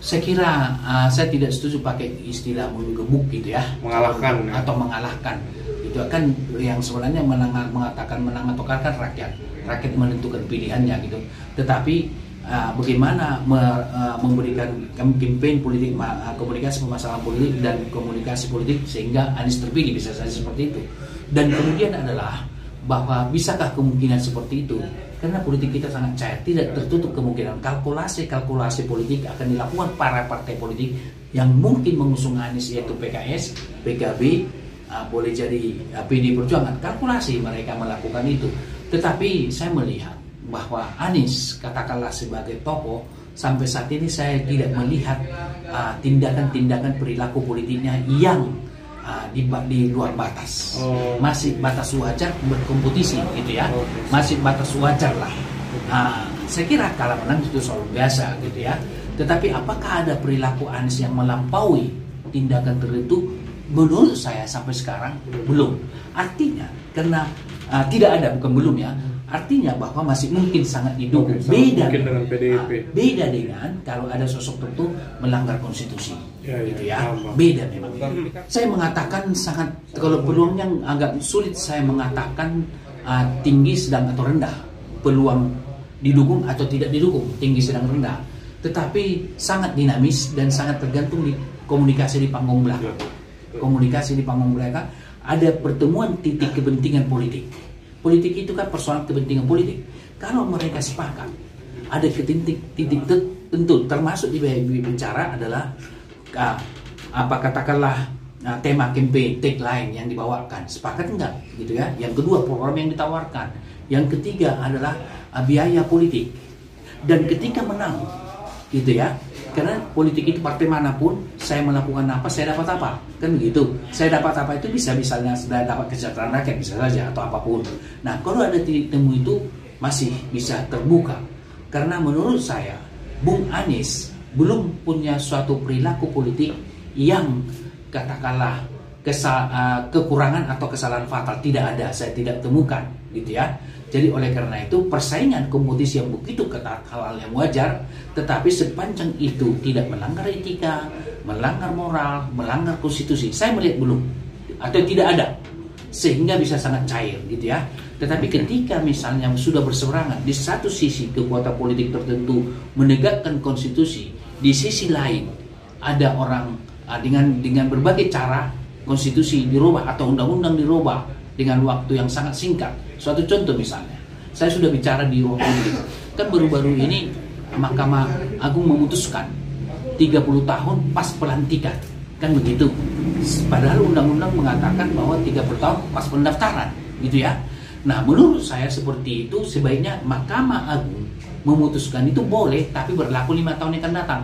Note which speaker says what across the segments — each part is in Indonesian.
Speaker 1: Saya kira saya tidak setuju pakai istilah menggebuk gitu ya,
Speaker 2: mengalahkan
Speaker 1: atau mengalahkan. Itu akan yang sebenarnya mengatakan menang atau kalah kan rakyat menentukan pilihannya gitu. Tetapi bagaimana memberikan campaign politik, komunikasi permasalahan politik dan komunikasi politik sehingga Anies terpilih, bisa saja seperti itu. Dan kemudian adalah bahwa bisakah kemungkinan seperti itu? Karena politik kita sangat cair, tidak tertutup kemungkinan kalkulasi politik akan dilakukan para partai politik yang mungkin mengusung Anies, yaitu PKS, PKB, boleh jadi PD Perjuangan. Kalkulasi mereka melakukan itu. Tetapi saya melihat bahwa Anies, katakanlah sebagai tokoh, sampai saat ini saya tidak melihat tindakan-tindakan perilaku politiknya yang di luar batas. Masih batas wajar berkompetisi gitu ya. Masih batas wajar lah. Saya kira kalah menang itu selalu biasa gitu ya. Tetapi apakah ada perilaku Anies yang melampaui tindakan tertentu? Menurut saya sampai sekarang belum. Artinya karena tidak ada, bukan belum ya. Artinya bahwa masih mungkin sangat didukung. Beda
Speaker 2: dengan PDIP.
Speaker 1: Beda dengan kalau ada sosok tertentu melanggar konstitusi, gitu ya. Beda memang. Saya mengatakan sangat, kalau peluangnya agak sulit saya mengatakan tinggi, sedang atau rendah. Peluang didukung atau tidak didukung, tinggi, sedang, rendah. Tetapi sangat dinamis dan sangat tergantung di komunikasi di panggung belakang. Komunikasi di panggung belakang, ada pertemuan titik kepentingan politik. Politik itu kan persoalan kepentingan politik. Kalau mereka sepakat, ada titik tentu, termasuk di bicara adalah katakanlah tema campaign, tagline yang dibawakan, sepakat enggak, gitu ya. Yang kedua, program yang ditawarkan. Yang ketiga adalah biaya politik. Dan ketika menang, gitu ya. Karena politik itu partai manapun, saya melakukan apa, saya dapat apa, kan begitu. Saya dapat apa itu bisa misalnya saya dapat kesejahteraan rakyat, bisa saja, atau apapun. Nah, kalau ada titik temu itu masih bisa terbuka. Karena menurut saya, Bung Anies belum punya suatu perilaku politik yang katakanlah kekurangan atau kesalahan fatal. Tidak ada, saya tidak temukan, gitu ya. Jadi oleh karena itu persaingan kompetisi yang begitu ketat, hal-hal yang wajar, tetapi sepanjang itu tidak melanggar etika, melanggar moral, melanggar konstitusi, saya melihat belum atau tidak ada, sehingga bisa sangat cair gitu ya. Tetapi ketika misalnya sudah berseberangan, di satu sisi kekuatan politik tertentu menegakkan konstitusi, di sisi lain ada orang dengan berbagai cara konstitusi dirubah atau undang-undang dirubah dengan waktu yang sangat singkat. Suatu contoh misalnya, saya sudah bicara di ruang publik, kan baru-baru ini Mahkamah Agung memutuskan 30 tahun pas pelantikan, kan begitu. Padahal undang-undang mengatakan bahwa 30 tahun pas pendaftaran, gitu ya. Nah, menurut saya seperti itu sebaiknya Mahkamah Agung memutuskan itu boleh, tapi berlaku 5 tahun yang akan datang.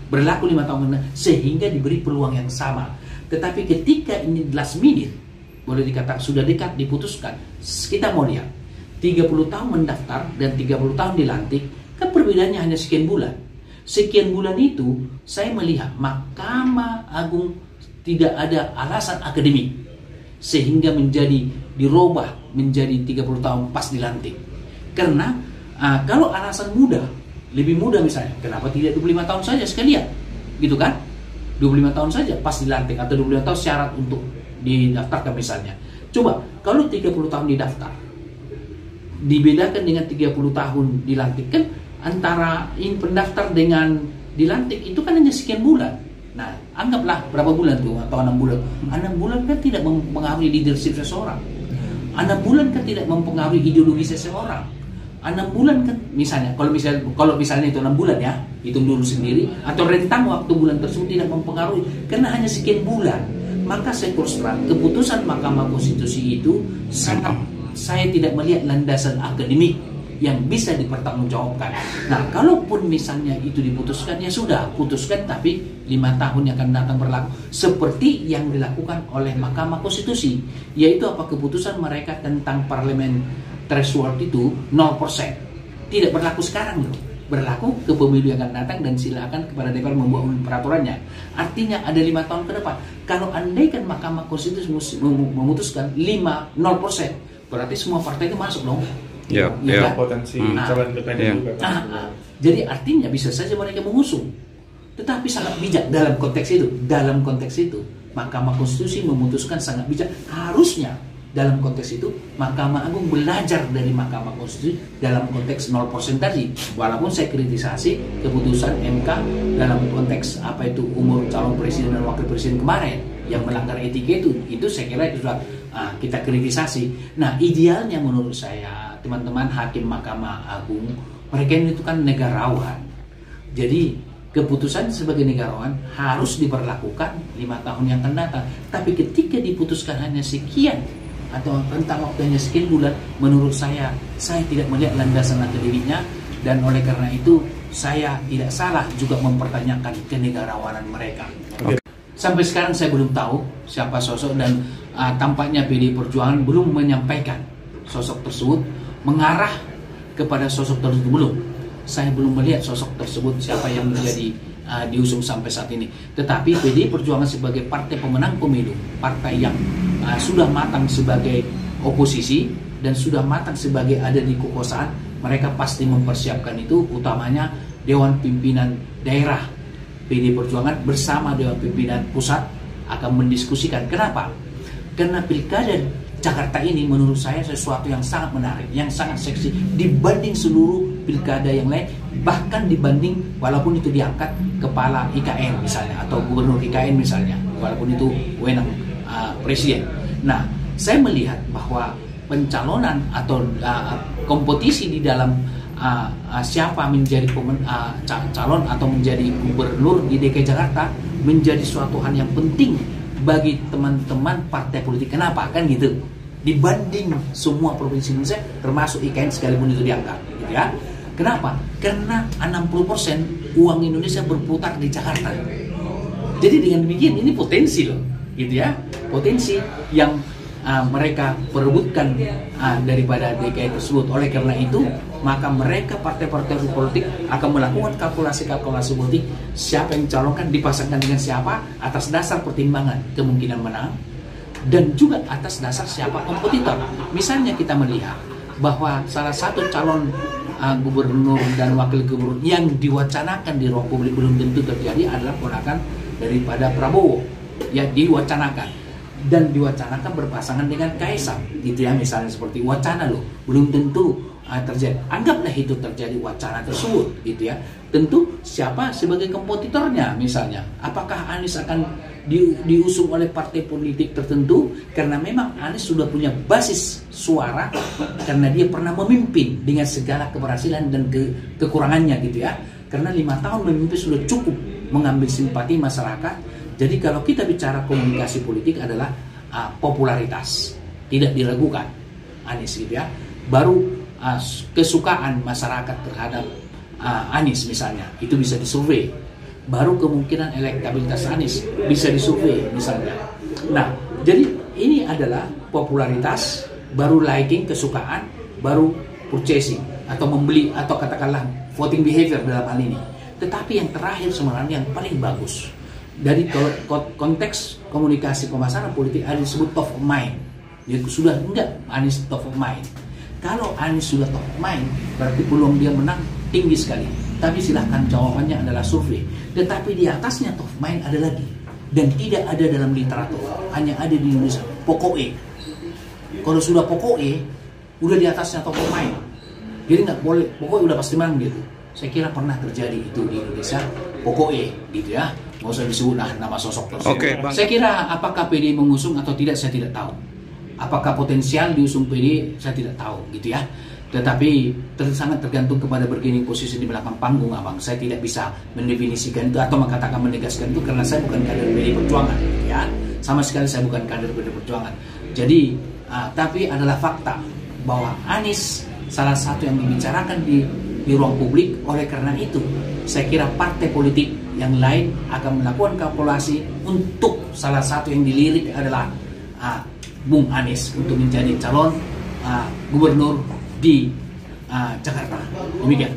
Speaker 1: Berlaku 5 tahun sehingga diberi peluang yang sama. Tetapi ketika ini last minute, boleh dikatakan sudah dekat diputuskan, kita mau lihat 30 tahun mendaftar dan 30 tahun dilantik, kan perbedaannya hanya sekian bulan. Sekian bulan itu saya melihat Mahkamah Agung tidak ada alasan akademik sehingga dirubah menjadi 30 tahun pas dilantik. Karena kalau alasan mudah, lebih mudah misalnya, kenapa tidak 25 tahun saja sekalian, gitu kan? 25 tahun saja pas dilantik, atau 25 tahun syarat untuk didaftarkan misalnya. Coba kalau 30 tahun didaftar dibedakan dengan 30 tahun dilantik, kan antara pendaftar dengan dilantik itu kan hanya sekian bulan. Nah, anggaplah berapa bulan tuh, atau 6 bulan. 6 bulan kan tidak mempengaruhi leadership seseorang. 6 bulan kan tidak mempengaruhi ideologi seseorang. 6 bulan kan misalnya, kalau misalnya itu 6 bulan ya, hitung dulu sendiri, atau rentang waktu bulan tersebut tidak mempengaruhi karena hanya sekian bulan. Maka saya terus terang, keputusan Mahkamah Konstitusi itu saya tidak melihat landasan akademik yang bisa dipertanggungjawabkan. Nah, kalaupun misalnya itu diputuskan, ya sudah, putuskan, tapi 5 tahun yang akan datang berlaku. Seperti yang dilakukan oleh Mahkamah Konstitusi, yaitu apa, keputusan mereka tentang parlemen threshold itu 0%. Tidak berlaku sekarang loh. Berlaku ke pemilu yang akan datang, dan silakan kepada DPR membuat peraturannya. Artinya ada 5 tahun ke depan. Kalau andaikan Mahkamah Konstitusi memutuskan 0%, berarti semua partai itu masuk dong.
Speaker 2: Potensi calon independen juga.
Speaker 1: Jadi artinya bisa saja mereka mengusung Tetapi sangat bijak dalam konteks itu. Dalam konteks itu, Mahkamah Konstitusi memutuskan sangat bijak. Harusnya dalam konteks itu, Mahkamah Agung belajar dari Mahkamah Konstitusi dalam konteks 0% tadi. Walaupun saya kritisasi keputusan MK dalam konteks apa itu umur calon presiden dan wakil presiden kemarin yang melanggar etika itu saya kira itu sudah kita kritisasi. Nah, idealnya menurut saya, teman-teman hakim Mahkamah Agung, mereka ini itu kan negarawan. Jadi keputusan sebagai negarawan harus diberlakukan 5 tahun yang akan datang. Tapi ketika diputuskan hanya sekian atau rentang waktunya sekian bulan, menurut saya tidak melihat landasan akademiknya, dan oleh karena itu saya tidak salah juga mempertanyakan kenegarawanan mereka. Okay. Sampai sekarang saya belum tahu siapa sosok, dan tampaknya PDI Perjuangan belum menyampaikan sosok tersebut, mengarah kepada sosok tersebut belum. Saya belum melihat sosok tersebut siapa yang menjadi diusung sampai saat ini. Tetapi PDI Perjuangan sebagai partai pemenang pemilu, partai yang sudah matang sebagai oposisi dan sudah matang sebagai ada di kekuasaan, mereka pasti mempersiapkan itu, utamanya Dewan Pimpinan Daerah PDI Perjuangan bersama Dewan Pimpinan Pusat akan mendiskusikan. Kenapa? Karena pilkada Jakarta ini menurut saya sesuatu yang sangat menarik, yang sangat seksi dibanding seluruh pilkada yang lain, bahkan dibanding walaupun itu diangkat kepala IKN misalnya atau gubernur IKN misalnya, walaupun itu wewenang presiden. Nah, saya melihat bahwa pencalonan atau kompetisi di dalam siapa menjadi calon atau menjadi gubernur di DKI Jakarta menjadi suatu hal yang penting bagi teman-teman partai politik. Kenapa? Kan gitu. Dibanding semua provinsi Indonesia, termasuk IKN sekalipun itu diangkat, gitu ya. Kenapa? Karena 60% uang Indonesia berputar di Jakarta. Jadi dengan demikian ini potensi loh, gitu ya. Potensi yang mereka perebutkan daripada DKI tersebut. Oleh karena itu, maka mereka partai-partai politik akan melakukan kalkulasi-kalkulasi politik, siapa yang calonkan dipasangkan dengan siapa atas dasar pertimbangan kemungkinan menang dan juga atas dasar siapa kompetitor. Misalnya kita melihat bahwa salah satu calon gubernur dan wakil gubernur yang diwacanakan di ruang publik belum tentu terjadi adalah ponakan daripada Prabowo, ya diwacanakan dan diwacanakan berpasangan dengan Kaisang, gitu ya, misalnya seperti wacana loh, belum tentu terjadi. Anggaplah itu terjadi wacana tersebut, gitu ya. Tentu siapa sebagai kompetitornya misalnya, apakah Anies akan diusung oleh partai politik tertentu, karena memang Anies sudah punya basis suara karena dia pernah memimpin dengan segala keberhasilan dan kekurangannya, gitu ya. Karena 5 tahun memimpin sudah cukup mengambil simpati masyarakat. Jadi kalau kita bicara komunikasi politik adalah popularitas, tidak diragukan Anies, gitu ya. Baru kesukaan masyarakat terhadap Anies misalnya, itu bisa disurvei. Baru kemungkinan elektabilitas Anies bisa disurvei misalnya. Nah, jadi ini adalah popularitas, baru liking, kesukaan, baru purchasing atau membeli, atau katakanlah voting behavior dalam hal ini. Tetapi yang terakhir sebenarnya yang paling bagus dari konteks komunikasi pemasaran politik ada disebut top of mind. Dia sudah enggak Anies top of mind. Kalau Anies sudah top of mind, berarti peluang dia menang tinggi sekali. Tapi silahkan jawabannya adalah survei. Tetapi di atasnya top of mind ada lagi, dan tidak ada dalam literatur, hanya ada di Indonesia. Pokoknya, kalau sudah pokoknya, udah di atasnya top of mind. Jadi nggak boleh, pokoknya udah pasti menang gitu. Saya kira pernah terjadi itu di Indonesia, pokoknya gitu ya. Nggak usah disebut nama sosok tersebut. Okay, saya kira apakah PDI mengusung atau tidak saya tidak tahu. Apakah potensial diusung PDI saya tidak tahu, gitu ya. Tetapi sangat tergantung kepada bergaining posisi di belakang panggung, abang. Saya tidak bisa mendefinisikan itu atau mengatakan menegaskan itu karena saya bukan kader PDI Perjuangan, ya. Sama sekali saya bukan kader PDI Perjuangan. Jadi, tapi adalah fakta bahwa Anies salah satu yang dibicarakan di ruang publik. Oleh karena itu, saya kira partai politik yang lain akan melakukan kalkulasi untuk salah satu yang dilirik adalah Bung Anies untuk menjadi calon gubernur di Jakarta. Demikian.